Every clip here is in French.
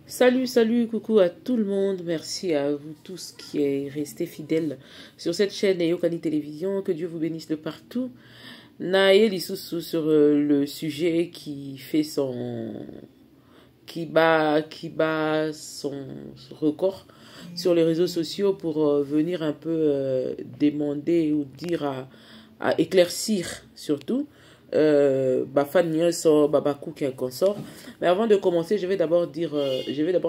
Salut, salut, coucou à tout le monde. Merci à vous tous qui êtes restés fidèles sur cette chaîne Eyokani Télévision. Que Dieu vous bénisse de partout. Naye Lissoussou sur le sujet qui fait qui bat son record sur les réseaux sociaux pour venir un peu demander ou dire à éclaircir surtout Bafan Nyonso, Babakou qui est un consort. Mais avant de commencer, je vais d'abord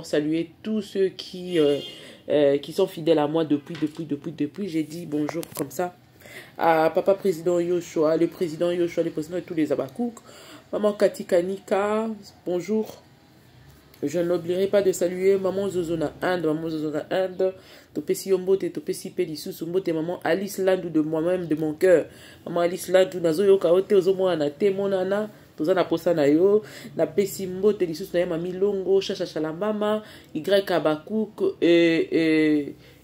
saluer tous ceux qui sont fidèles à moi depuis. J'ai dit bonjour comme ça à Papa Président Yoshua, le Président Yoshua, le Président de tous les Abakouk, Maman Katikanika, bonjour. Je n'oublierai pas de saluer Maman Zozona Inde, Topesi Yombote, Topesi Pelissou, Sumbote, Maman Alice Landou de moi-même, de mon cœur. Maman Alice Landou, Nazoyo Kaote, Ozomo Anate, Monana, Tozana Posana Yo, Na Pesi Mbote, Lissou, Mami Longo, Chacha Chalamama, Y Abakouk,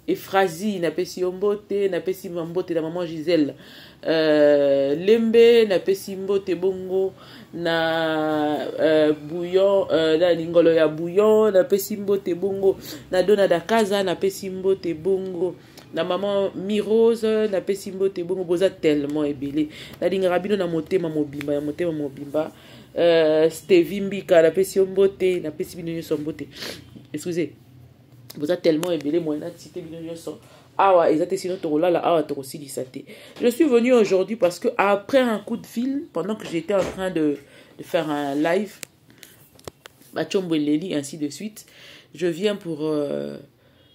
Efrazi, Na Pesi Yombote, Na Pesi Mambote, la Maman Gisèle. Lembe, Na Pesi Mbote Bongo, na bouillon na lingolo ya bouillon na pesi mbote bongo na dona da kaza na pesi mbote bongo na maman Mirose na pesi mbote bongo boza tellement ebele na lingara bino na motema mobimba Stevie Mbika na pesi mbote na pesi bino nyonso mbote excusez boza tellement ebele moi na cité bino nyonso. Awa, je suis venu aujourd'hui parce que après un coup de fil, pendant que j'étais en train de faire un live, ainsi de suite, je viens pour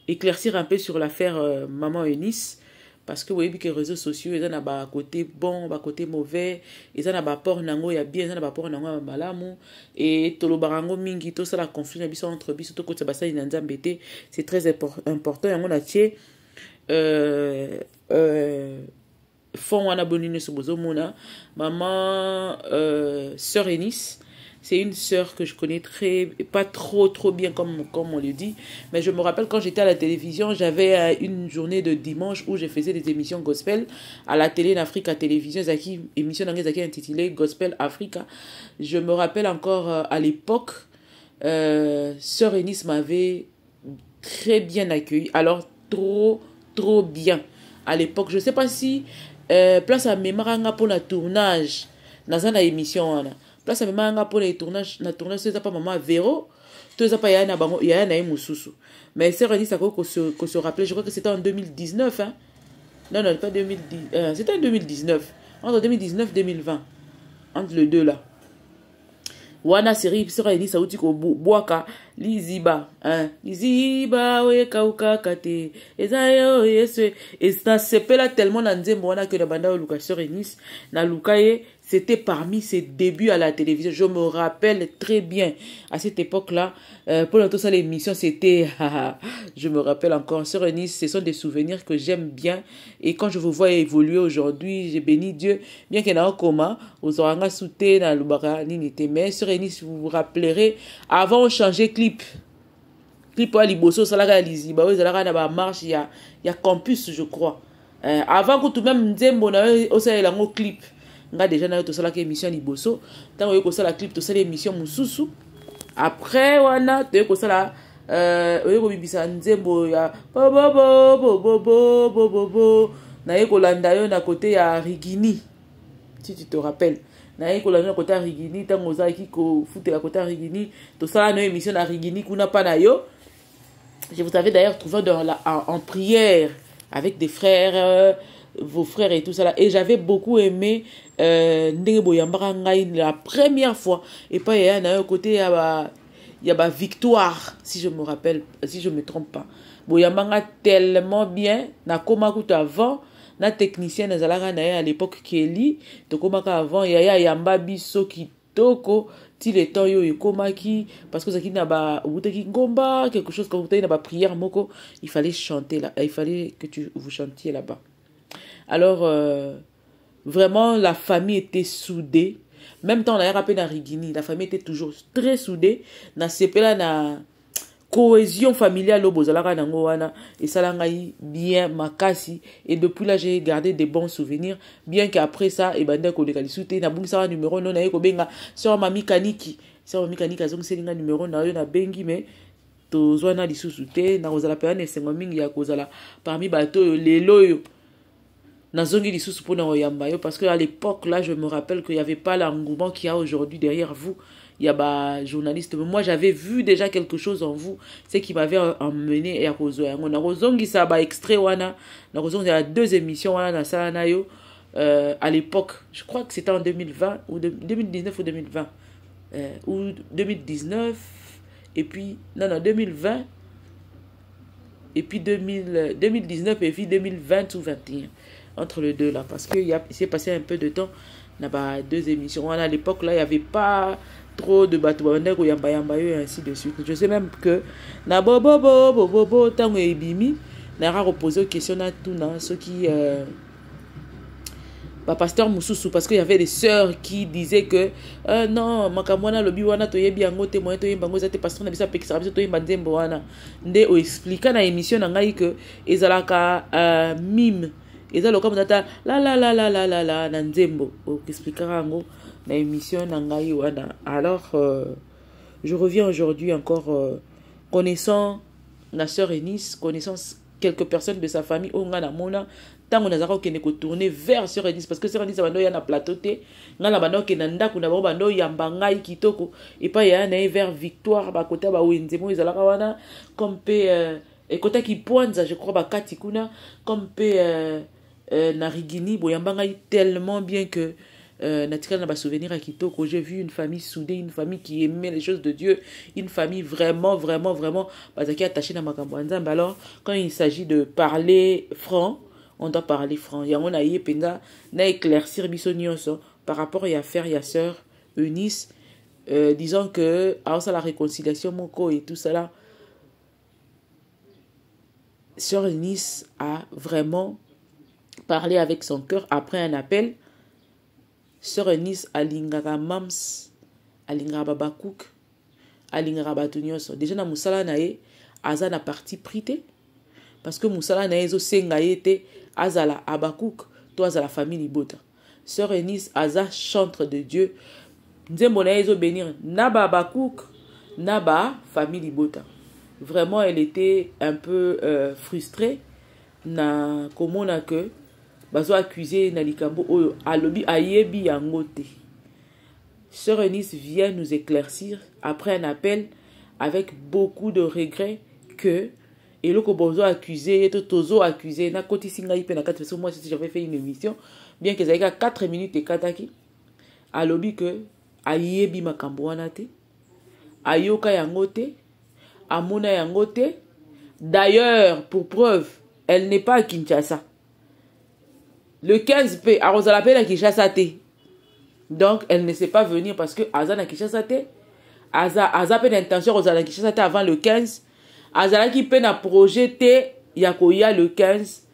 éclaircir un peu sur l'affaire Maman Eunice. Parce que vous voyez que les réseaux sociaux, ils ont un côté bon, un côté mauvais, ils ont un rapport nango ya bien, ils ont un rapport nango ya malamu, et tolobarango mingi, tout ça la conflit entre biso, tout côté basa inanzambete, c'est très important, yango na tché, fond wana bonine sobozo mona maman sœur Eunice, c'est une sœur que je connais pas trop bien comme on le dit, mais je me rappelle quand j'étais à la télévision, j'avais une journée de dimanche où je faisais des émissions gospel à la télé d'Afrique télévision, zaki émission d'anglais intitulée Gospel Africa. Je me rappelle encore à l'époque sœur Eunice m'avait très bien accueilli, alors trop bien à l'époque. Je sais pas si place à mémaranga pour la tournage dans une émission place à mémaranga pour les tournages c'est pas maman Véro tout ça pas yana bango yana mususu mais c'est redit ça qu'on se rappelait, je crois que c'était en 2019 hein. Non pas 2010 c'était en 2019, entre 2019 2020, entre les deux là. Wana série sera ini sauti ko boaka liziba liziba we kauka kate ezayo yeswe et ça sepela tellement na nzembo wana que la banda luka sur Eunice na lukaye, c'était parmi ses débuts à la télévision. Je me rappelle très bien à cette époque-là. Pour tout ça, l'émission, c'était... je me rappelle encore. Sœur Eunice, ce sont des souvenirs que j'aime bien. Et quand je vous vois évoluer aujourd'hui, j'ai béni Dieu. Bien qu'il y ait un coma, aux oranga souté, dans le barani n'était. Mais Sœur Eunice, vous vous rappellerez, avant on changeait clip. Clip à Liboso, ça l'a lisi. Bah oui, ça l'a na marche, il y a campus, je crois. Avant que tout de même, Nzembo, on a aussi un clip. Nga déjà na to sala ke émission liboso tant ko sala clip to sala émission mususu après wana to ko sala ko bibisa nzembo ya bo na ko landa yo na côté ya Rigini, si tu te rappelles na ko landa na côté ya Rigini tant oza ki ko foutre la côté ya Rigini to sala no émission na Rigini kuna pa na yo. Je vous avais d'ailleurs trouvé en prière avec des frères vos frères et tout ça là, et j'avais beaucoup aimé la première fois et pas il y a un côté il y a Victoire, si je me rappelle, si je me trompe pas boyambanga tellement bien na koma kuta avant na technicien na zalaka na à l'époque Kelly to koma ka avant ya yamba biso kitoko ti le temps yo ekomaki parce que ça qui na ba uteki ngomba quelque chose comme ça na ba prière moko, il fallait chanter là, il fallait que vous chantiez là-bas. Alors, vraiment, la famille était soudée. Même temps, on a rappelé dans Rigini, la famille était toujours très soudée. Dans ce pays-là, na cohésion familiale, et ça l'a bien makasi. Et depuis là, j'ai gardé des bons souvenirs. Bien qu'après ça, et ben, d'accord, les soudés, na boum ça numéro non, na yeko benga sur Mami Kaniki, sur Mami Kaniki, azong selinga numéro na yo na bengi mais tozwana lisusu te na kozala pe ane sengo mingi ya kozala parmi bato oyo lelo oyo nazongi lisusu mpona koyamba yo parce que à l'époque là je me rappelle qu'il y avait pas l'engouement qu'il y a aujourd'hui derrière vous. Il y a ba journaliste, mais moi j'avais vu déjà quelque chose en vous, c'est qui m'avait emmené à Rozo. On a Rozongi ça ba extrait wana, na Rozongi il y a 2 émissions wana na sala na yo à l'époque, je crois que c'était en 2020 ou 2019 ou 2020 ou 2019 et puis non 2020 et puis 2019 et puis 2020 ou 21 entre les deux là parce que il s'est passé un peu de temps là-bas 2 émissions à l'époque là il y avait pas trop de bateaux yamba yamba et ainsi de suite. Je sais même que na bobo tango ebimi na ra reposer aux questions na tout na ceux qui pasteur Moussousou parce qu'il y avait des sœurs qui disaient que non makamwana lobi wana to yebi yango te moyen to yembango za te pasteur na bisa pekisa biso to yemba nzembo wana nde o expliquer na émission na ngai que ezalaka mime ezalo comme data la na nzembo o expliquer yango na émission na ngai wana. Alors je reviens aujourd'hui encore connaissant la sœur Eunice, connaissant quelques personnes de sa famille au ngana mona tango nazaka okende ko tourner vers sœur Eunice parce que sœur Eunice bando ya na plateau te ngana bando ke na ndako na bando yamba ngai kitoko et pas ya na vers Victoire ba kota ba wenzemo ezalaka wana comme pe et kota ki poinza je crois ba kati kuna comme pe na rigini boyamba ngai tellement bien que natika na ba souvenir à kitoko. J'ai vu une famille soudée, une famille qui aimait les choses de Dieu, une famille vraiment bazaki attachée na makambo nzambe. Alors quand il s'agit de parler franc, on doit parler franc. Yango na ye penga na éclaircir biso nyonso par rapport à faire ya sœur Eunice disons que alors ça la réconciliation moko et tout ça là, sœur Eunice a vraiment parlé avec son cœur après un appel. Sœur Eunice alingaka mams, alingaka babakouk, alingaka batunyoso. Déjà na musala na ye, aza na parti prité. Parce que musala na ye zo senga yete, azala abakouk, to azala famille libota. Sœur Eunice aza chantre de Dieu. Nzembo na ye zo bénir na babakouk, na ba famille libota. Vraiment elle était un peu frustrée na komona que bazo accusé na likambo oyo alobi ayebi yango te. Sœur Eunice vient nous éclaircir après un appel avec beaucoup de regrets que eloko bozo accusé tozo accusé na koti singa ipe na 4 parce que moi si j'avais fait une émission bien que ça ait 4 minutes et kataki alobi que ayebi makambo wana te ayoka yango te amona yango te. D'ailleurs pour preuve elle n'est pas à Kinshasa. Le 15 p a Rosalapé na Kinshasa te. Donc elle ne sait pas venir parce que Aza na Kinshasa te. Aza pe d'intention Rosalapé na Kinshasa te avant le 15. Aza qui pe na projet te yakoya le 15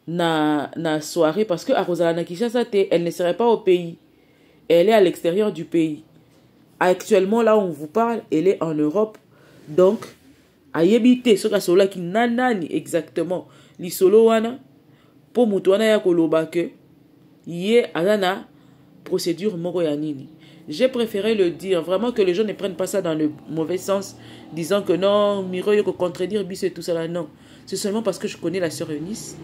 na soirée parce que Rosalapé na Kinshasa te elle ne serait pas au pays. Elle est à l'extérieur du pays. Actuellement là où on vous parle, elle est en Europe. Donc ayebite soka sola ki nanani exactement li solo wana po mutu wana ya koloba ke ye azana procédure moko ya nini. J'ai préféré le dire vraiment que les gens ne prennent pas ça dans le mauvais sens disant que non Miro yo ko contredire bis et tout ça là. Non, c'est seulement parce que je connais la sœur Eunice.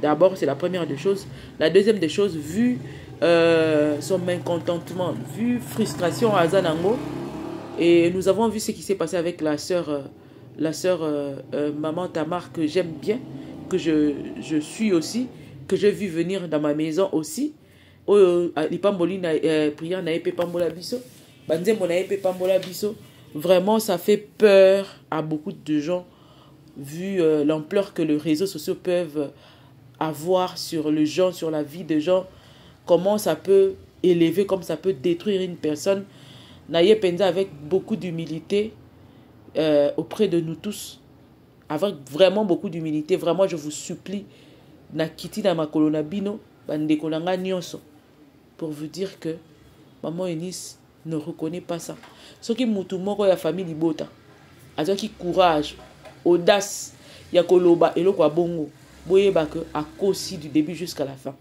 D'abord c'est la première des choses. La deuxième des choses, vu son mécontentement, vu frustration à Azanango, et nous avons vu ce qui s'est passé avec la sœur maman Tamar que j'aime bien, que je suis aussi, que j'ai vu venir dans ma maison aussi. Vraiment ça fait peur à beaucoup de gens vu l'ampleur que les réseaux sociaux peuvent avoir sur le genre, sur la vie des gens, comment ça peut élever, comme ça peut détruire une personne. Naye Penza avec beaucoup d'humilité auprès de nous tous, avec vraiment beaucoup d'humilité. Vraiment je vous supplie na kiti na makolona bino bandeko nanga nyonso pour vous dire que maman Eunice ne reconnaît pas ça. Ce qui mutu moko ya famille libota azaki courage, audace ya koloba eloko bongo boyeba que à cause du début jusqu'à la fin.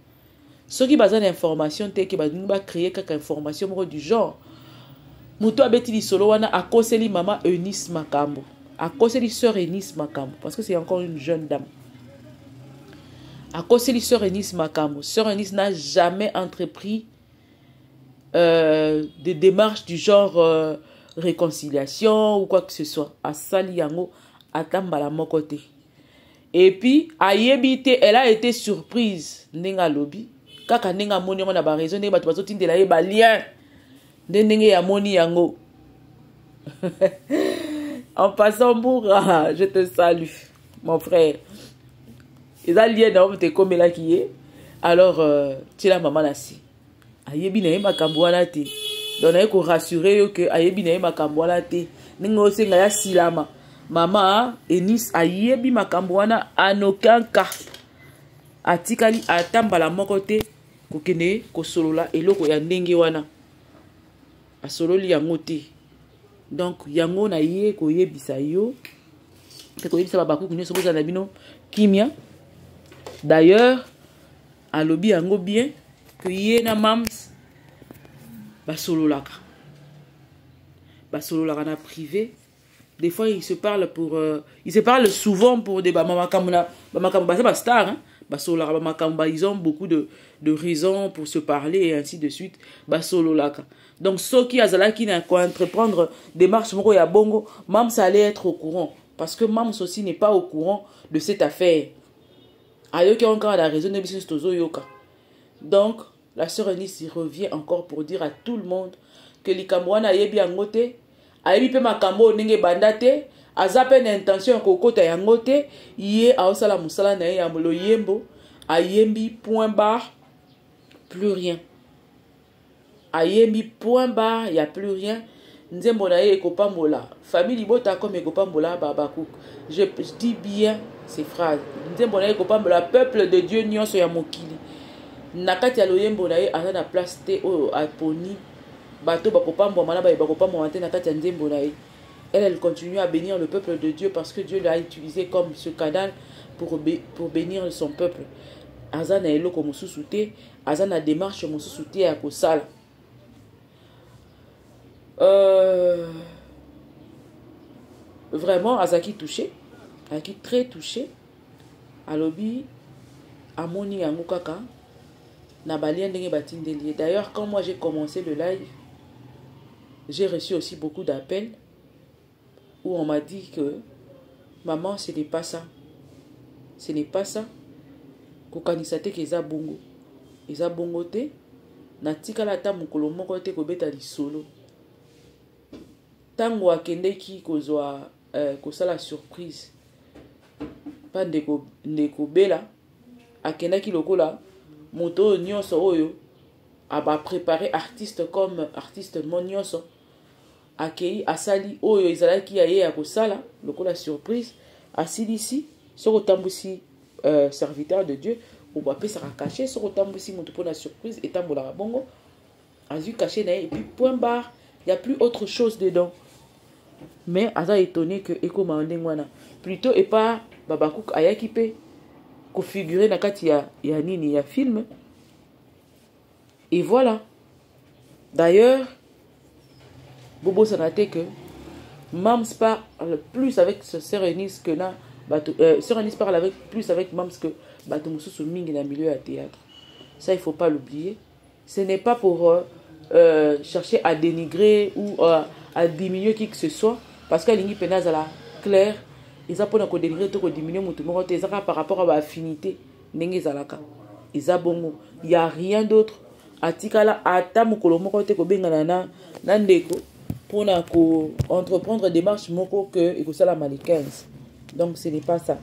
Ce qui bazan information te que ba créer quelque information du genre Muto abeti li solo wana akoseli maman Eunice Makambo. Akoseli sœur Eunice Makambo. Parce que c'est encore une jeune dame. Akoseli sœur Eunice Makambo. Sœur Eunice n'a jamais entrepris des démarches du genre réconciliation ou quoi que ce soit. Asali yango atambala mokote. Et puis, ayebite, elle a été surprise. Nenga lobi. Kaka nenga moni on a ba raison. Nenga batu tinde la yeba lien. Nenga ya moni yango. En passant pour, je te salue, mon frère. Et ça lien dans te comme là qui est. Alors, tu la maman là si. Ayebi na yema kamboana te. Donc, on a rassurer que ayebi na yema kamboana te. Nenga osenga ya silama. Maman Eunice ayebi makambo wana en aucun cas atikali atambala moko te kokene kosolola eloko ya ndenge wana asololi yango te. Donc yango na ye koyebisa yo te koyebisa babaku nyonso bozala bino kimia. D'ailleurs alobi yango bien que ye na mams basololaka na privé. Des fois, ils se parlent souvent pour des bamakamuna, c'est pas star, hein. Ils ont beaucoup de raisons pour se parler et ainsi de suite. Donc, ceux qui n'a qu'à entreprendre des marches moko ya bongo, Mams allait être au courant. Parce que Mams aussi n'est pas au courant de cette affaire. Ayoki encore la raison de business tozo yoka. Donc, la sœur Eunice revient encore pour dire à tout le monde que les Camerounais ayebi angote. Ayebi pe makambo ndenge bandate azape na intention ko kota yango te ye aosala musala na ye ya loyembo ayembi point barre plus rien. Ayembi point barre, y a plus rien. Nzembo na ye ekopambola famille bota comme ekopambola babakouk. Je dis bien ces phrases. Nzembo na ye ekopambola peuple de Dieu nyonso ya mokili. Nakati ya loyembo na ye aza na place te o aponi. Elle continue à bénir le peuple de Dieu parce que Dieu l'a utilisé comme ce canal pour bénir son peuple. Azana eloko mususute, azana démarche mususute à kosala. Vraiment Azaki touché, Azaki très touché. Alobi amoni yango kaka na balien ndenge batindeli. D'ailleurs quand moi j'ai commencé le live, j'ai reçu aussi beaucoup d'appels où on m'a dit que maman, ce n'est pas ça. Ce n'est pas ça. Kokanisate ke eza bongo. Eza bongo te. Na tikala ta mukolo moko te ko beta lisolo. Tango akendeki kozwa kosala surprise. Pa ndeko bela akendaki lokola moto nyonso oyo aba préparé artiste comme artiste monyoso akei asali oyo ezalaki ya ye ya kosala lokola surprise asilisi soko tambusi serviteur de Dieu ou ba pesa caché soko tambusi moto pour la surprise et tambola bongo azu caché na et puis point barre, il y a plus autre chose dedans. Mais aza étonné que eko maondengwana plutôt et pas babakouk ayaki pe ko figurer na kati ya nini ya film. Et voilà. D'ailleurs, Bobo Sanate que Mams parle plus avec Sœur Eunice que là. Sœur Eunice parle plus avec Mams que Batumoussou Souming dans le milieu à théâtre. Ça, il ne faut pas l'oublier. Ce n'est pas pour chercher à dénigrer ou à diminuer qui que ce soit. Parce que l'ingé pénaz à la claire, ils ont pas dénigrer tout diminuer mon tout par rapport à l'affinité. N'engé zalaka. Ils ont bongo. Il n'y a rien d'autre. Atikala ata mukolo moko te ko bengana na ndeko pona ko entreprendre des marches moko que ekosala mali 15. Donc ce n'est pas ça.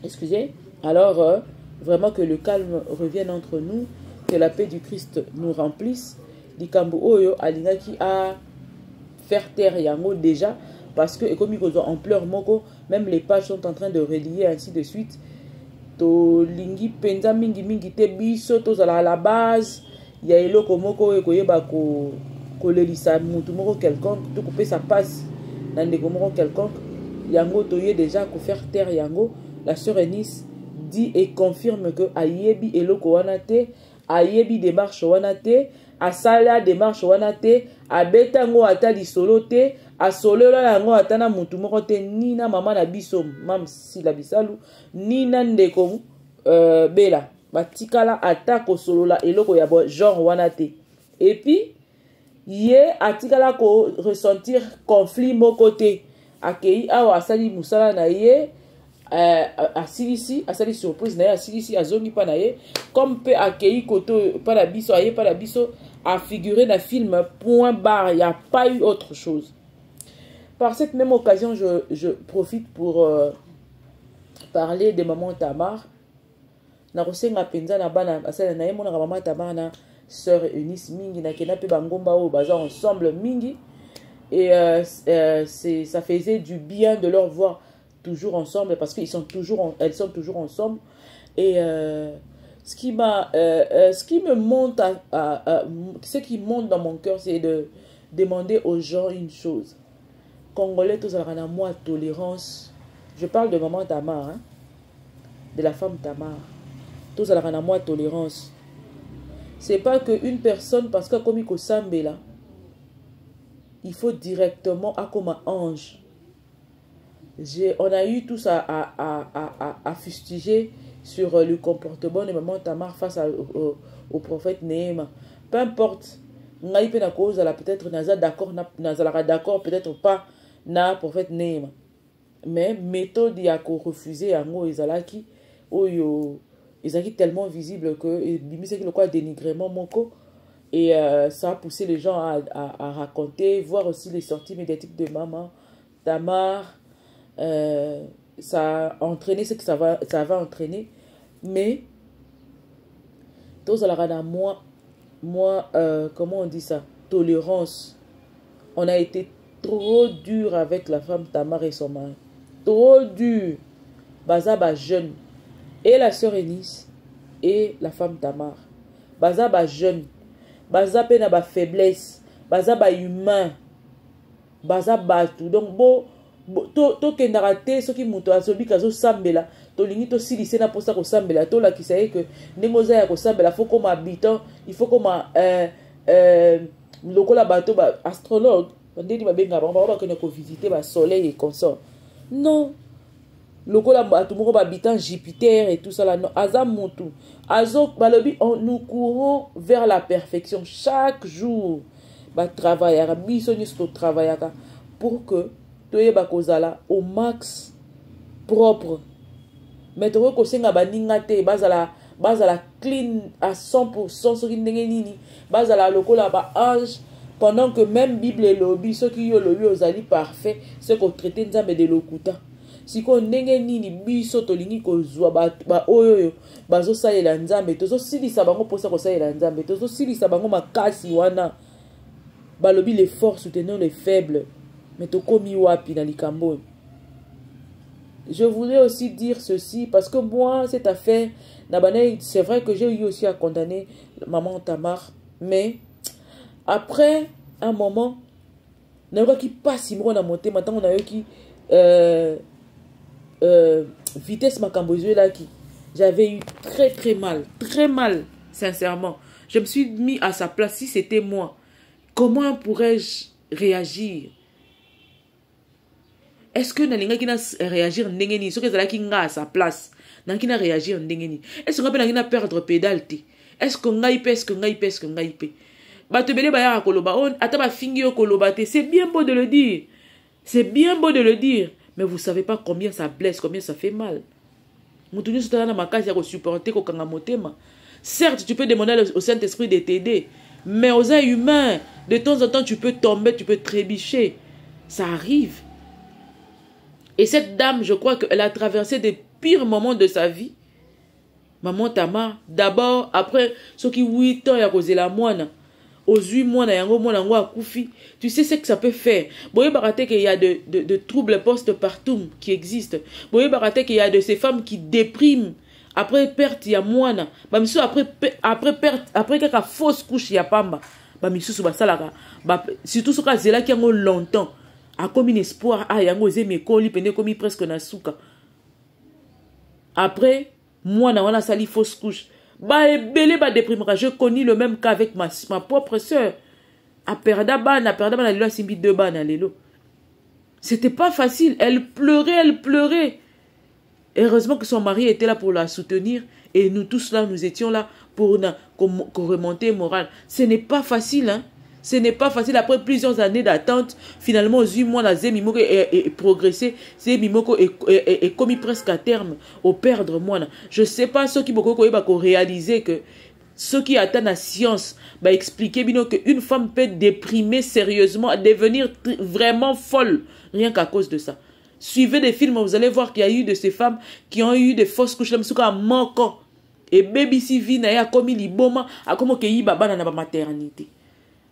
Excusez. Alors vraiment que le calme revienne entre nous, que la paix du Christ nous remplisse. Likambo oyo alingaki a faire taire yango déjà parce que comme ils ont ampleur moko, même les pages sont en train de relier ainsi de suite. To lingi penza mingi te biso to à la base ya eloko moko ekoyeba ko lelisa mutu moko quelconque to couper sa passe na ndeko moko quelconque yango to ye déjà ko faire taire yango. La sœur Eunice dit et confirme que ayebi eloko wana te, ayebi démarche wana te, asala démarche wana te, abetango ata lisolo te asolola yango ata na mutu moko te ni na mama na biso mam Sila Bisalu ni na ndeko Bela batikala ata kosolola eloko ya genre wana te. Et puis ye atikala ko ressentir conflit moko te akei awa asali musala na ye asilisi asali surprise na ye asilisi azongi pa na ye comme pe akei koto pa na biso aye pa na biso a figuré dans le film, point barre, il n'y a pas eu autre chose. Par cette même occasion, je profite pour parler de maman Tamar. Na kosenga penza na bana asala na yemo na maman Tamar na sœur Eunice mingi na kena pe bangomba o baza ensemble mingi et ça faisait du bien de leur voir toujours ensemble parce qu'ils sont toujours elles sont toujours ensemble et ce qui me monte ce qui monte dans mon cœur, c'est de demander aux gens une chose. Congolais, tous en moi tolérance. Je parle de maman Tamar, hein, de la femme Tamar. Tous en moi tolérance. C'est pas qu'une personne, parce que comme il sambe là, il faut directement à comme un ange. On a eu tous à fustiger sur le comportement de maman Tamar face au prophète Néhéma. Peu importe, peut-être d'accord, peut-être pas na prophète Néhéma. Mais méthode y a refusé à moi ezalaki oyo ezalaki tellement visible que c'est le quoi dénigrement moko et ça a poussé les gens à raconter, voir aussi les sorties médiatiques de maman Tamar. Ça a entraîné ce que ça va entraîner, mais tous à la moi comment on dit ça, tolérance. On a été trop dur avec la femme Tamar et son mari, trop dur. Bazaba jeune et la sœur Eunice et la femme Tamar, bazaba jeune, bazaba na ba faiblesse, bazaba humain, bazaba tout donc bon. To kendara te soki muto azobi kazo sambela to lingi to silise na posa ko sambela to la kisaye que nengoza ya ko sambela faut comme habitant il faut comme lokola bato ba astrologue ndeni ba benga ba ko ne ko visiter ba soleil et consort non lokola bato moko ba habitant Jupiter et tout ça là non azam mutu azo balobi nous courons vers la perfection chaque jour ba travailler biso ni sto travailler pour que au max propre. Mais tu vois que c'est un baningate, bazala clean à 100%, ce qui n'est ni bazala lokola ba ange. Pendant que même Bible et lobby, ceux qui ont le lieu aux alliés parfaits, ceux qui ont traité nzambe de lokuta. Si qu'on n'est ni biso to lingi ko zwa ba oyo bazo sa yela nzambe, tozo sili sabango posa ko sa yela nzambe, tozo sili sabango makasi wana. Balobi les forts soutenant les faibles. Mais tokomi wapi na likambo. Je voulais aussi dire ceci parce que moi cette affaire c'est vrai que j'ai eu aussi à condamner maman Tamar, mais après un moment n'a qui passe moi na monter maintenant on a eu qui vitesse makambozo là qui j'avais eu très mal sincèrement. Je me suis mis à sa place. Si c'était moi, comment pourrais-je réagir? Est-ce que nalinga kina réagir ndengeni? Ce que zala kinga à sa place, na kina réagir ndengeni. Est-ce que ngapena kina perdre pédale te? Est-ce que ngai pe? Ba te bele ba ya koloba on ata ba fingi yo koloba te. C'est bien beau de le dire. C'est bien beau de le dire, mais vous savez pas combien ça blesse, combien ça fait mal. Mutuni sotana na makasi ya ko supporter ko kanga motema. Certes, tu peux demander au Saint-Esprit de t'aider, mais aux êtres humains, de temps en temps tu peux tomber, tu peux trébucher. Ça arrive. Et cette dame, je crois qu'elle a traversé des pires moments de sa vie. Maman Tamar, d'abord, après, ce qui 8 ans, il y a causé la moine. Aux 8 mois, il y a un koufi. Tu sais ce que ça peut faire. Vous voyez qu'il y a de troubles post-partum qui existent. Vous voyez qu'il y a de ces femmes qui dépriment. Après perte, il y a moine. Après perte, après quelques fausses couches, il y a pamba. Surtout ce cas-là qui a longtemps. A comme un espoir, yango zeme koli pene comme presque na souka. Après, moi na wana sali fausse couche. Ba ebele ba déprimera. Je connais le même cas avec ma propre sœur. A perda bana lelo simbi 2 bana lelo. C'était pas facile. Elle pleurait. Heureusement que son mari était là pour la soutenir. Et nous tous là, nous étions là pour remonter morale. Ce n'est pas facile, hein. Ce n'est pas facile. Après plusieurs années d'attente, finalement, aux 8 mois, la Zemimoko est progressé. Zemimoko est commis presque à terme au perdre moi. Je ne sais pas ceux qui ont réalisé que ceux qui attendent la science va expliquer qu'une femme peut déprimer sérieusement, devenir vraiment folle, rien qu'à cause de ça. Suivez des films, vous allez voir qu'il y a eu de ces femmes qui ont eu des fausses couches, à manquant. Et baby si vie a commis l'iboma, a comme qu'il y a une maternité.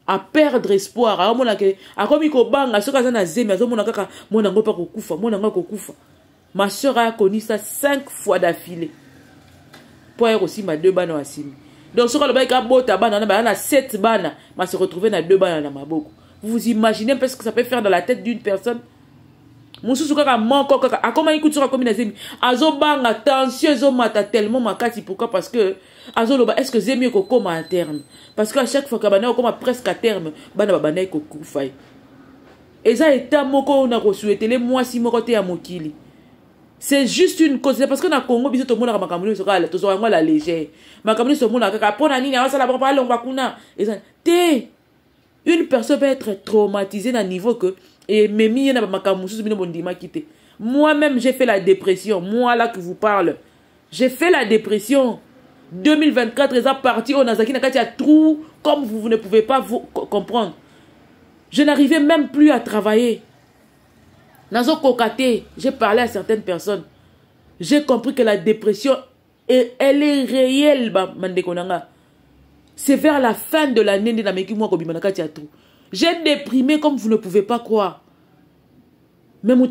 À perdre espoir, à comme il y a un zemi, ma soeur a connu ça 5 fois d'affilée. Pour elle aussi, ma 2 bana assis. Donc, si on a 7 bana, on se retrouver dans 2 bana dans ma boko. Vous vous imaginez parce que ça peut faire dans la tête d'une personne. Moussou kaka manko kaka akoma ikutu sur comme zemi azo banga tension zo mata tellement makati pourquoi parce que azo loba est-ce que zemi ko koma à terme parce que à chaque fois que bana koma presque à terme bana bana ko kufai eza eta moko na ko souhaiter les mois si moko te ya mokili c'est juste une cause parce que na Congo biso to mona ka makamuni so kala to zo ngwa la légère makamuni so mona kaka pona nini asa la papa longwa kuna eza te une personne peut être traumatisée à un niveau que moi-même j'ai fait la dépression. Moi là que vous parle, j'ai fait la dépression. 2024 ils sont partis au Nazaki Nakati à trou comme vous ne pouvez pas vous comprendre. Je n'arrivais même plus à travailler. Nazo Kokate, j'ai parlé à certaines personnes. J'ai compris que la dépression elle est réelle mandekonanga. C'est vers la fin de l'année de la j'ai déprimé comme vous ne pouvez pas croire. Mais je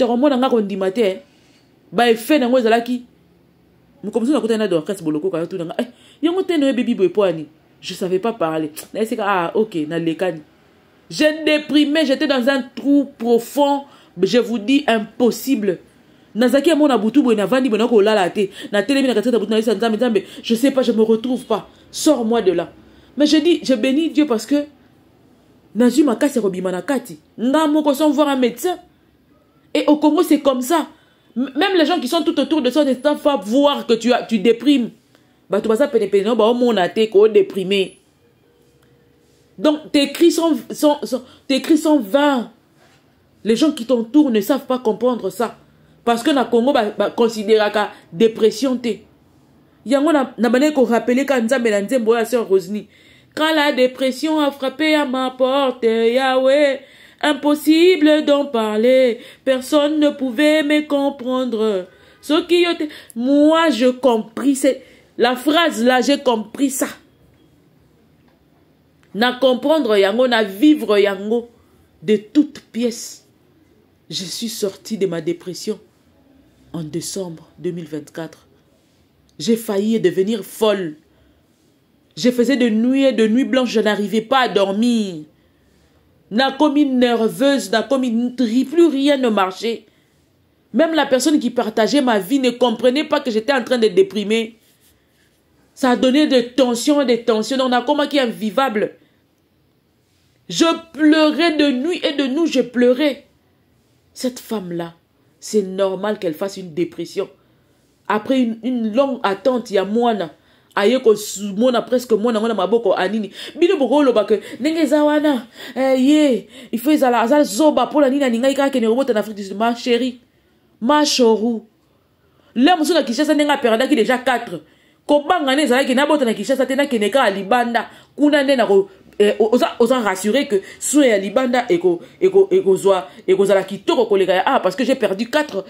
ne savais pas parler. Ah, ok, j'ai déprimé, j'étais dans un trou profond, je vous dis impossible. Je sais pas, je me retrouve pas. Sors-moi de là. Mais je dis, je bénis Dieu parce que Nazu makasi robimanakati. Ngamoko sans voir un médecin. Et au Congo, c'est comme ça. Même les gens qui sont tout autour de ça ne savent pas voir que tu déprimes. Bah, tu vas ça pénéper. Non, bah, au monde a été déprimé. Donc, tes cris sont vains. Les gens qui t'entourent ne savent pas comprendre ça. Parce que na Congo, bah, considère que dépression t'es. Yango na bané ko rappeler quand Nzambe na Nzembo ya sœur Rosny. Quand la dépression a frappé à ma porte, Yahweh, impossible d'en parler. Personne ne pouvait me comprendre. Ce qui était... Moi, je compris. La phrase là, j'ai compris ça. Na comprendre yango, na vivre yango de toutes pièces. Je suis sortie de ma dépression en décembre 2024. J'ai failli devenir folle. Je faisais de nuits blanches, je n'arrivais pas à dormir. N'a commis nerveuse, n'a commis plus rien ne marchait. Même la personne qui partageait ma vie ne comprenait pas que j'étais en train de déprimer. Ça a donné des tensions. On a comment qui est invivable. Je pleurais de nuit et de nuit, je pleurais. Cette femme-là, c'est normal qu'elle fasse une dépression. Après une longue attente, il y a moi, ayeko mona presque mona ngona maboko anini bino bokolo ba que nengeza wana il faut za zoba pour la nina ninga ikaka ne robota na Afrique du Sud ma chérie ma chorou l'homme sur la Kinshasa nenga perda qui déjà 4 ko banga ne za ki na bota na Kinshasa tena keneka à libanda kuna nena ko osa rassurer que sous ya libanda eko za la kitoko koleka ah parce que j'ai perdu 4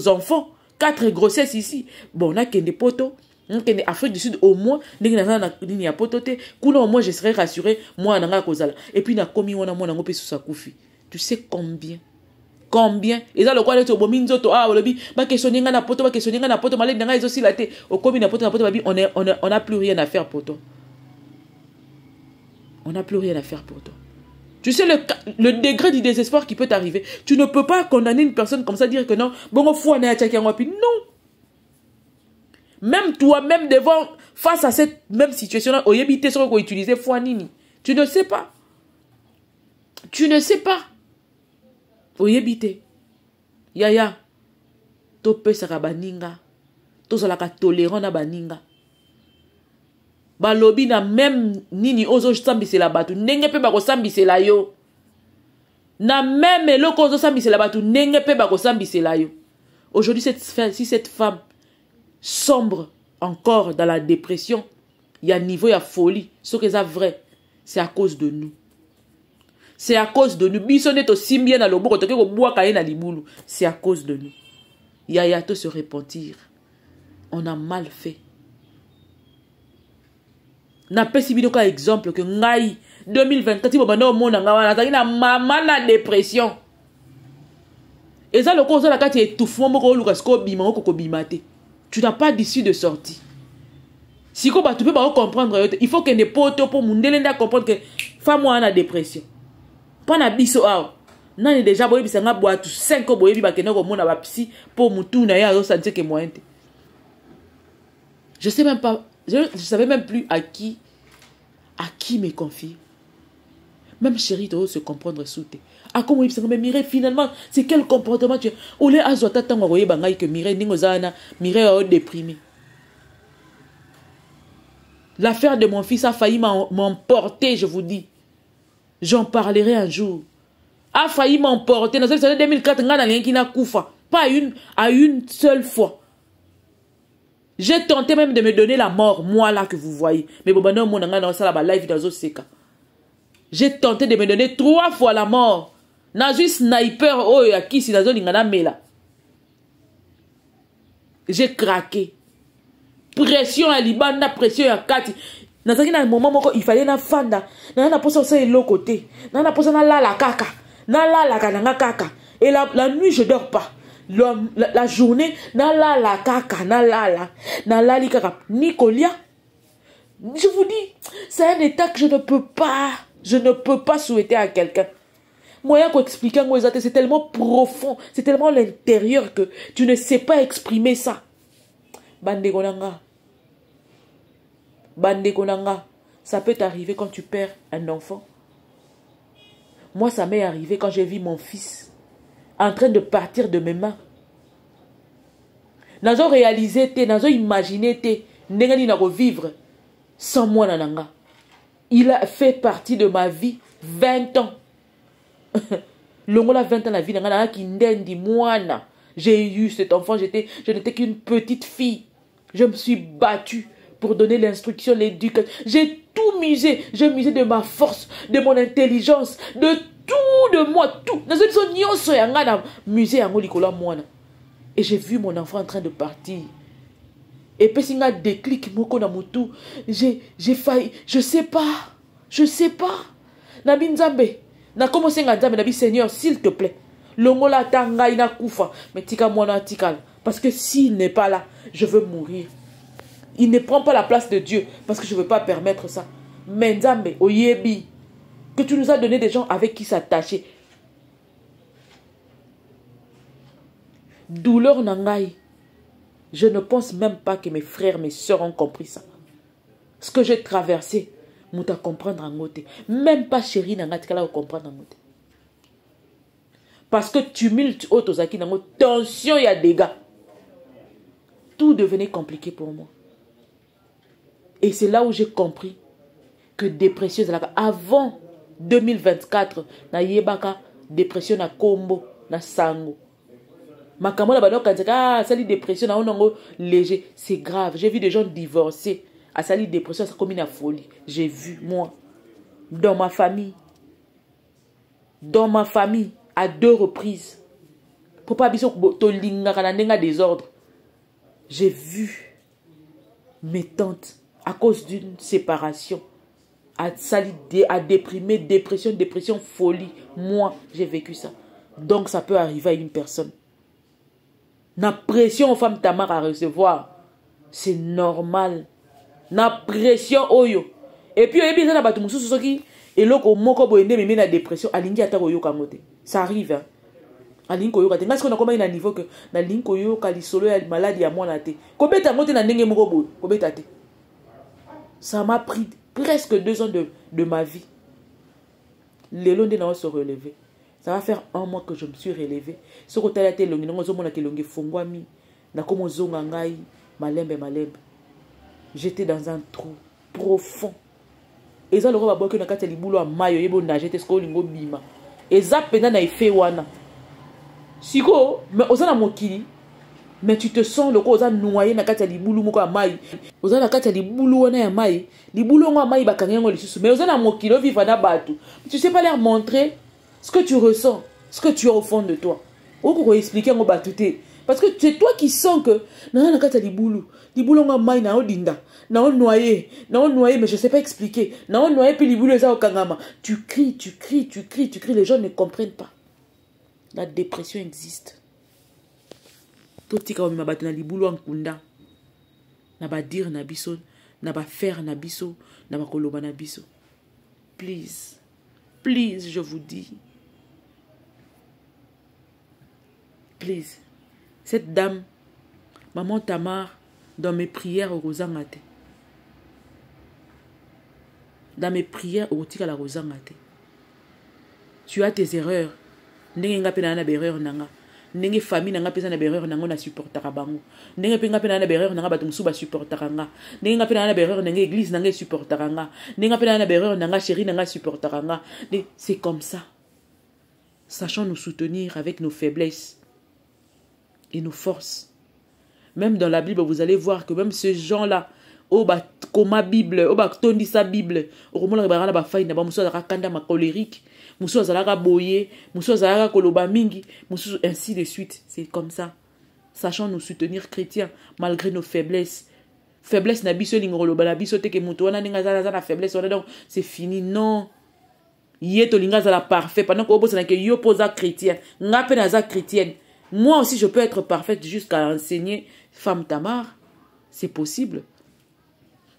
enfants 4 grossesses ici bon na kende poto en Afrique du Sud au moins au moins je serais rassuré moi nanga kozala et puis na komi wana mona ngope sous sa koufi tu sais combien et ça le quoi le bomi nzoto ah lobi ba questionner nga na poto malé nanga ezosi la té au komi na poto babi on a plus rien à faire pour toi. On n'a plus rien à faire pour toi. Tu sais le degré du désespoir qui peut t'arriver. Tu ne peux pas condamner une personne comme ça, dire que non, bon, non. Même toi, même devant, face à cette même situation-là, tu ne sais pas. Tu ne sais pas. Oyebite. Yaya. Tope saka baninga. Tozalaka tolérant na baninga. Balobi na même nini ozo sambisela batu. Ndenge pe bako sambisela yo. Na même eloko ozo sambisela batu. Ndenge pe bako sambisela yo. Aujourd'hui, si cette femme sombre encore dans la dépression, il y a niveau, il y a folie. Ce que c'est vrai, c'est à cause de nous. C'est à cause de nous. C'est à cause de nous. Yaya te se repentir. On a mal fait. Na pesi bino ka exemple que ngai 2024 si bobana omona ngawana azali na mama na dépression. Et ça le cause la kati étouffement moko luka sko bima ko bima te. Tu n'as pas d'issue de sortie. Si ko ba tu peux pas comprendre, il faut que ne poto pour mundele nda comprendre que femme a na dépression. Pas na biso aw. Nani déjà boye bisanga boatu 5 boye bi bakena ko mona ba psy pour mutu na ya zo sentir que moyen te. Je sais même pas, je savais même plus à qui me confier. Même chérie doit se comprendre souté. À comment il s'est mais Mireille finalement c'est quel comportement tu as? Olé azota tango roye bangai que Mireille ningozana Mireille a déprimé. L'affaire de mon fils a failli m'emporter, je vous dis. J'en parlerai un jour. A failli m'emporter. Dans cette année 2004, ngana rien qui n'a koufa. Pas à une seule fois. J'ai tenté même de me donner la mort, moi là que vous voyez. Mais bon, non, mon dans ça live dans Oseka. J'ai tenté de me donner 3 fois la mort. Nazu sniper, oh, à qui si dans l'ingana mela. J'ai craqué. Pression à Libanda, pression à Kati. Dans un moment où il fallait na fanda. Na posa ça l'autre côté. Na posa na la kaka. Na la kaka. Et la nuit je dors pas. La journée, na la kaka, na la li kaka. Nicolia, je vous dis, c'est un état que je ne peux pas souhaiter à quelqu'un. Moyen qu'on explique, c'est tellement profond, c'est tellement l'intérieur que tu ne sais pas exprimer ça. Bande konanga, ça peut t'arriver quand tu perds un enfant. Moi, ça m'est arrivé quand j'ai vu mon fils en train de partir de mes mains. Nazo réalisé te, nazo imaginé te, n'engani na revivre sans moi nananga. Il a fait partie de ma vie 20 ans. Longola 20 ans la vie nanga qui ndendi moana. J'ai eu cet enfant, je n'étais qu'une petite fille. Je me suis battue pour donner l'instruction, l'éducation. J'ai tout misé. J'ai misé de ma force, de mon intelligence, de tout de moi, tout. Et j'ai vu mon enfant en train de partir. Et puis il y a des déclic, j'ai failli, je sais pas. Nabi Nzambe, na commencé à Nzambe, Nabi Seigneur, s'il te plaît. Longola tanga ina kufa, mais tika mwana tikal. Parce que s'il n'est pas là, je veux mourir. Il ne prend pas la place de Dieu parce que je ne veux pas permettre ça. Mais Nzambe, oyebi, que tu nous as donné des gens avec qui s'attacher. Douleur nangai. Je ne pense même pas que mes frères, mes soeurs ont compris ça. Ce que j'ai traversé, mouta comprendre en côté. Même pas chérie nangai tika la comprendre en côté. Parce que tumulte otozaki nango, tension il y a dégâts. Tout devenait compliqué pour moi. Et c'est là où j'ai compris que dépression, avant 2024, na yebaka dépression na kombo, na sango. Makamona bano kanzaka sali dépression na onongo léger, c'est grave. J'ai vu des gens divorcer à sali dépression, ça comme une folie. J'ai vu moi dans ma famille à 2 reprises. Pour pas biso to linga kana nenga désordre. J'ai vu mes tantes à cause d'une séparation à déprimer, dépression, folie. Moi, j'ai vécu ça. Donc, ça peut arriver à une personne. La pression aux femmes tamar à recevoir, c'est normal. La pression oyo. Et puis, il y a des gens qui et loko moko boende mais la dépression alingi ata oyo kamote. Ça arrive hein. Alingi oyo katenga parce qu'on a comme un niveau que na lingi oyo kali solo ya maladie à moi la té. Kobeta mote na ndenge moko boy, kobeta té. Ça m'a pris presque 2 ans de ma vie. Les longs de se relever. Ça va faire un mois que je me suis relevé. Ce que tu as été longue, j'étais dans un trou profond. Et ça, le roi va que nakati libulo a mayo yebo nager te sko lingo bima. Et ça pena na effet wana. Siko, mais osana mokili. Mais tu te sens le cosa noyé nakati libulu moko a mai. Osana nakati libulu wana ya mai. Libulu ngo mai bakangengo lisusu. Mais osana mokili vivre na batu. Tu sais pas leur montrer ce que tu ressens, ce que tu as au fond de toi. Ou ko expliquer ngo batute. Parce que c'est toi qui sens que na nakati libulu ngo mai na odinda. Non noyé, mais je ne sais pas expliquer. Non noyé, puis les boules au kangama. Tu cries, les gens ne comprennent pas. La dépression existe. Tout petit quand on m'a battu dans les boules en kunda. N'a pas dire na biso, n'a pas faire na biso, n'a pas koloba na biso. Please, je vous dis. Please. Cette dame, maman Tamar, dans mes prières au Rosangate. Dans mes prières, la rosangate. Tu as tes erreurs. Ndenge nga pena na erreur nanga. Ndenge famille nanga pesa na erreur nanga na supportaka bango. Ndenge penga pena na erreur nanga bato musuba supportaka nga. Ndenge nga pena na erreur nanga église nanga supportaka nga. Ndenge nga pena na erreur nanga chérie nanga supportaka nga. C'est comme ça. Sachons nous soutenir avec nos faiblesses et nos forces. Même dans la Bible, vous allez voir que même ces gens-là, koma Bible, tondi sa Bible, romona ba ba faina ba muso za kanda ma colérique, muso za la boyer, muso za la koloba mingi, muso ainsi de suite. C'est comme ça. Sachant nous soutenir chrétiens malgré nos faiblesses. Faiblesse na biso lingolo ba na biso te ke muto wana ninga za na faiblesse on donc c'est fini non. Yeto linga za la parfait pendant que obo na ke yo posa chrétien, ngape na za chrétienne. Moi aussi je peux être parfaite jusqu'à enseigner femme Tamar. C'est possible.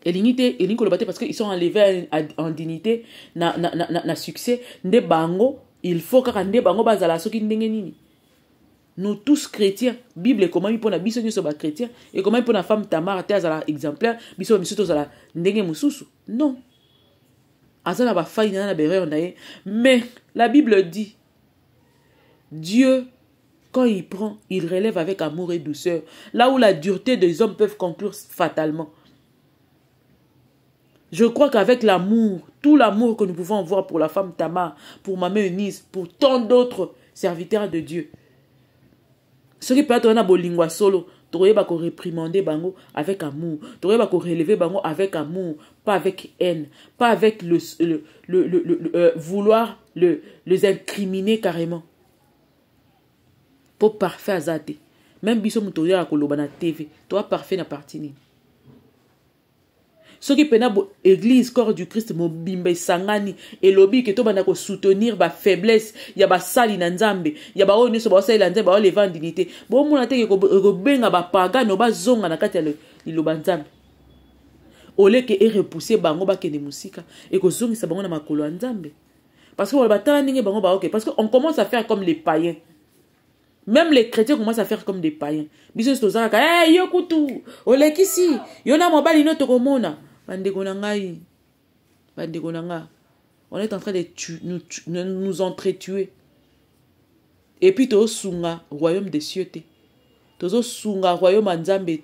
Et l'unité, parce qu'ils sont enlevés en dignité, na succès, nde bango, il faut que nde bango bazala soki ndenge nini. Nous tous chrétiens, Bible comment il pour na biso nyoso ba chrétien et comment il pour na femme Tamar te azala exemplaire, biso to zala ndenge mususu. Non. Azala ba faille na berreur na ye, mais la Bible dit Dieu quand il prend, il relève avec amour et douceur. Là où la dureté des hommes peuvent conclure fatalement. Je crois qu'avec l'amour, tout l'amour que nous pouvons voir pour la femme Tamar, pour Maman Eunice, pour tant d'autres serviteurs de Dieu. Ce qui peut être un bolingwa solo, tu vas réprimander bango avec amour, tu vas relever bango avec amour, pas avec haine, pas avec vouloir les incriminer carrément. Pour parfait azate. Même biso mutoya koloba na TV, toi parfait na partie. Ce qui pena église corps du Christ mo bimbe sangani et lobby que to bana ko soutenir ba faiblesse ya ba sali na nzambe ya ba oni so ba sali na nzambe ba lever en dignité bo mona te ko benga ba pagano ba zonga na kati ya liloba nzambe ole ke repousser bango ba kene musika et ko zongi sa bango na makolo ya nzambe parce que on ba tana ninge bango ba OK parce que on commence à faire comme les païens. Même les chrétiens commencent à faire comme des païens. Biso stozaka eh yo kutu ole kisi yo na mobali no to komona. On est en train de nous entretuer. Et puis, tu sunga royaume des cieux. Tu sunga royaume anzambe.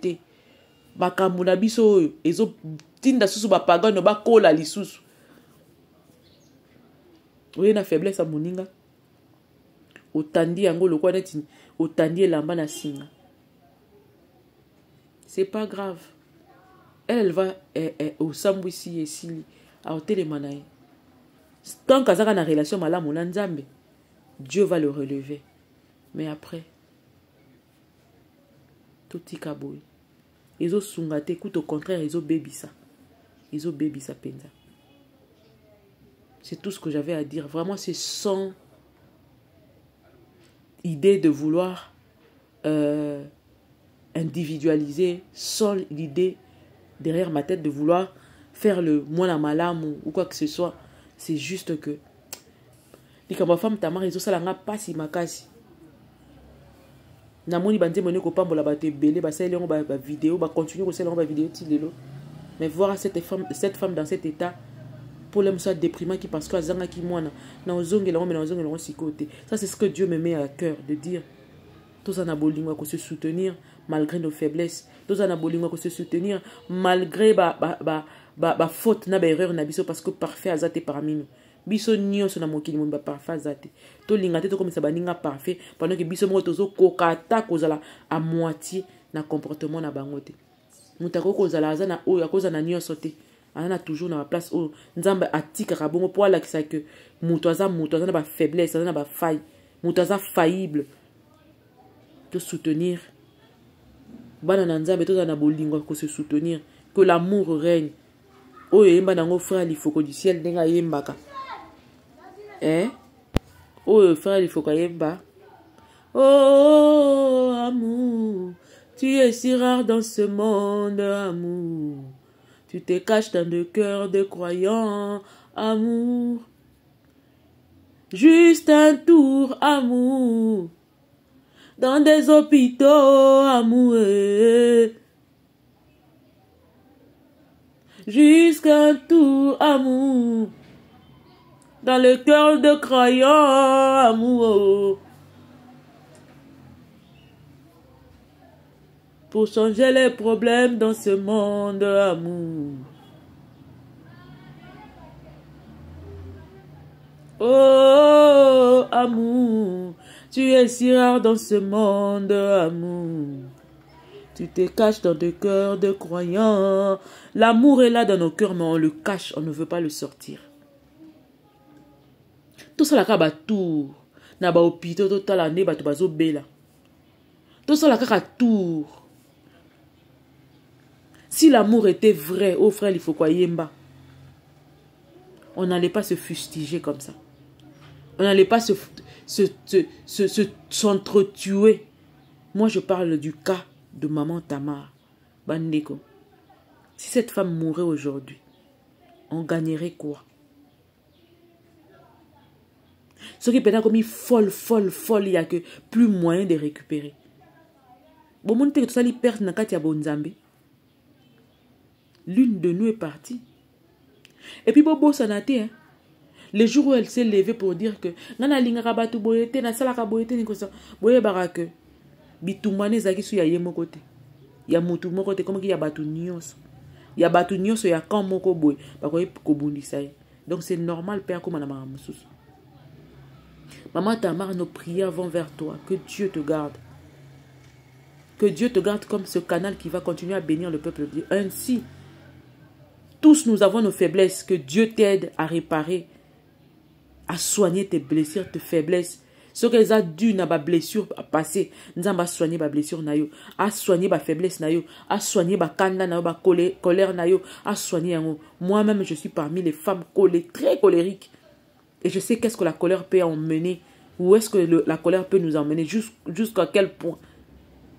Makamuna biso ezo tinda susu ba pagano ba kola lisusu. Oye na faiblesse a moninga. Otandi yango lokwa neti otandi elamba na singa. C'est pas grave. Elle va au sambwisi et sili à hôtel manaï. Tant qu'azaka na relation malamu na nzambe, Dieu va le relever. Mais après, tout tikaboy. Ils ont sungate, écoute au contraire, ils ont bébisa. Ils ont bébisa penza. C'est tout ce que j'avais à dire. Vraiment, c'est sans idée de vouloir individualiser, sans l'idée derrière ma tête de vouloir faire le moine malam ou quoi que ce soit. C'est juste que les ma femme Tamar ils ont ça pas si makasi na moni bande moné ko pambola ba te belé ba sele ngo ba vidéo ba continuer ko sele ngo ba vidéo ti lelo mais voir cette femme dans cet état problème soit déprimant qui parce que azanga qui moi na ozonge la na ozonge la côté. Ça c'est ce que Dieu me met à cœur de dire. Tous en abolingo ko se soutenir malgré nos faiblesses. Tous en abolingo ko se soutenir malgré ba faute na ba erreur na biso parce que parfait azate parmi nous. Biso nyonso na mokili mo ba parfait azate. To lingate to comme ça baninga parfait pendant que biso mo tozo kokata kozala à moitié na comportement na bangote. Mutako kozala azana o ya kozana nyonso te. Ana toujours na place où nzamba atika kabongo pour la kisa que mutoza na ba faiblesse, na ba faille, mutoza faillible. Te soutenir. Bana na nzambe to na bolingo ko se soutenir, que l'amour règne. O yemba nango frère il faut que du ciel denga yembaka. Oh frère il faut que yemba. Oh amour, tu es si rare dans ce monde, amour. Tu te caches dans le cœur de croyants, amour. Juste un tour, amour. Dans des hôpitaux, amour. Jusqu'un tour, amour. Dans le cœur de croyants, amour. Pour changer les problèmes dans ce monde, amour. Oh, amour, tu es si rare dans ce monde, amour. Tu te caches dans des cœurs de croyants. L'amour est là dans nos cœurs, mais on le cache, on ne veut pas le sortir. Tout ça, la kaba tour. Na ba hôpital, tout la ne ba bazo bela. Tout ça, la kaka tour. Si l'amour était vrai, oh frère, il faut quoi yemba. On n'allait pas se fustiger comme ça. On n'allait pas s'entretuer. Moi, je parle du cas de maman Tamar. Bandeko. Si cette femme mourait aujourd'hui, on gagnerait quoi? Ce qui est comme folle, il n'y a que plus moyen de récupérer. Bon, mon tout ça, il perd na kati ya bonzambe. L'une de nous est partie. Et puis, Bobo Sanate, hein, le jour où elle s'est levée pour dire que Nana Lingara Batu Boyete, na Salaka Boyete, Nikosa, Boye Barake, Bitumane Zaki su ya yemo kote. Ya mutu moko te, comme qu'il y a Batu Nyos. Il y a Batu Nyos, il y a quand moko boy, Bakoye Kobundi Saye. Donc c'est normal, Père, comme Anama Moussous. Maman Tamar, nos prières vont vers toi. Que Dieu te garde. Que Dieu te garde comme ce canal qui va continuer à bénir le peuple de Dieu. Ainsi, tous nous avons nos faiblesses. Que Dieu t'aide à réparer, à soigner tes blessures, tes faiblesses. Ce que les dû na ba blessure à passer, nous avons soigné ba blessure na yo, à soigner ba faiblesse na yo, à soigner ba kanda na yo, ba colère na yo, à soigner yango. Moi-même, je suis parmi les femmes très colériques. Et je sais qu'est-ce que la colère peut emmener. Où est-ce que la colère peut nous emmener. Jusqu'à quel point.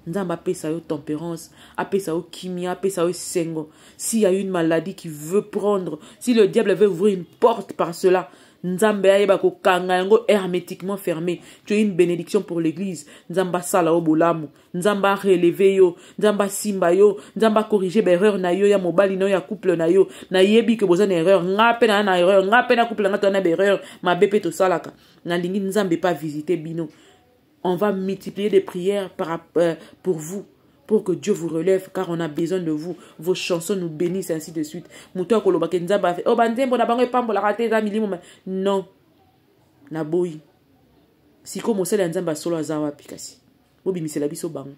Nous avons appelé ça tempérance, appelé ça chimie, appelé ça sengo. S'il y a une maladie qui veut prendre, si le diable veut ouvrir une porte par cela, Nzambe ayeba ko kanga yango hermétiquement fermé. Tu es une bénédiction pour l'église. Nzamba sala o bolamu. Nzamba relever yo. Nzamba simba yo. Nzamba corriger ba erreur na yo ya mobali no ya couple na yo. Na yebi ke bozana erreur. Ngape na erreur. Ngape na couple na na ba erreur. Ma bepe to salaka. Na lingi nzambe pas visiter bino. On va multiplier des prières pour vous. Pour que Dieu vous relève, car on a besoin de vous. Vos chansons nous bénissent, ainsi de suite. Non. Naboyi. Si comme on nzamba solo azawa pikasi. Bobi misela biso bango.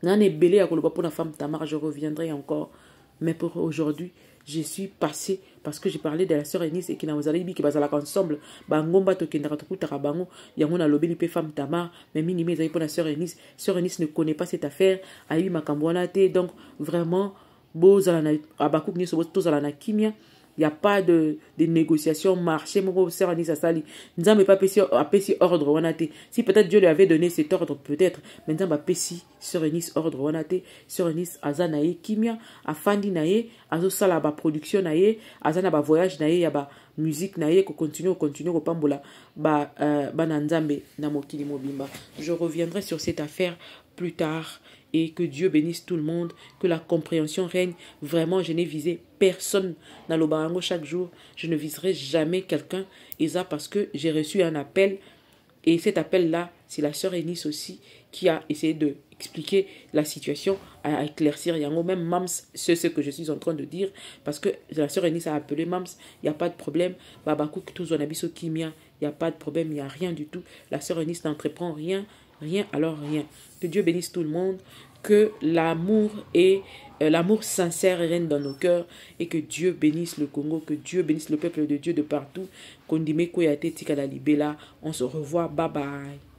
Nane belé à koloba pour la femme Tamar, je reviendrai encore. Mais pour aujourd'hui, je suis passé parce que j'ai parlé de la sœur Eunice et qui n'a pas dit que bazala ensemble. Bangomba to kendra to kutara bango. Yango na lobeli pe femme Tamar. Mais minimé za pour la sœur Eunice. Sœur Eunice ne connaît pas cette affaire. Aïe makambwana te. Donc vraiment, bo zala na abakouk ni sobo to zala na kimia. Il n'y a pas de négociation, marché, mon sœur Anis Asali. Nous n'avons pas péci ordre. Si peut-être Dieu lui avait donné cet ordre, peut-être. Mais nous avons péci sœur Anis ordre. Sœur Anis Azanaye Kimia, Afandi Naye, Azosala ba production Naye, Azana ba voyage Naye, ya ba musique Naye, qu'on continue, qu'on pambola, Nanzambe, Namokili Mobimba. Je reviendrai sur cette affaire plus tard. et que Dieu bénisse tout le monde, que la compréhension règne. Vraiment, je n'ai visé personne dans le barango chaque jour. Je ne viserai jamais quelqu'un. Et ça parce que j'ai reçu un appel. Et cet appel-là, c'est la sœur Eunice aussi qui a essayé de expliquer la situation, à éclaircir. Il y a même Mams, c'est ce que je suis en train de dire, parce que la sœur Eunice a appelé Mams, il n'y a pas de problème. Babakouk, tous on abisso kimia, il n'y a pas de problème, il n'y a rien du tout. La sœur Eunice n'entreprend rien, rien, alors rien. Que Dieu bénisse tout le monde, que l'amour et l'amour sincère règne dans nos cœurs et que Dieu bénisse le Congo, que Dieu bénisse le peuple de Dieu de partout. Kondime Koyate Tikala Libela. On se revoit. Bye bye.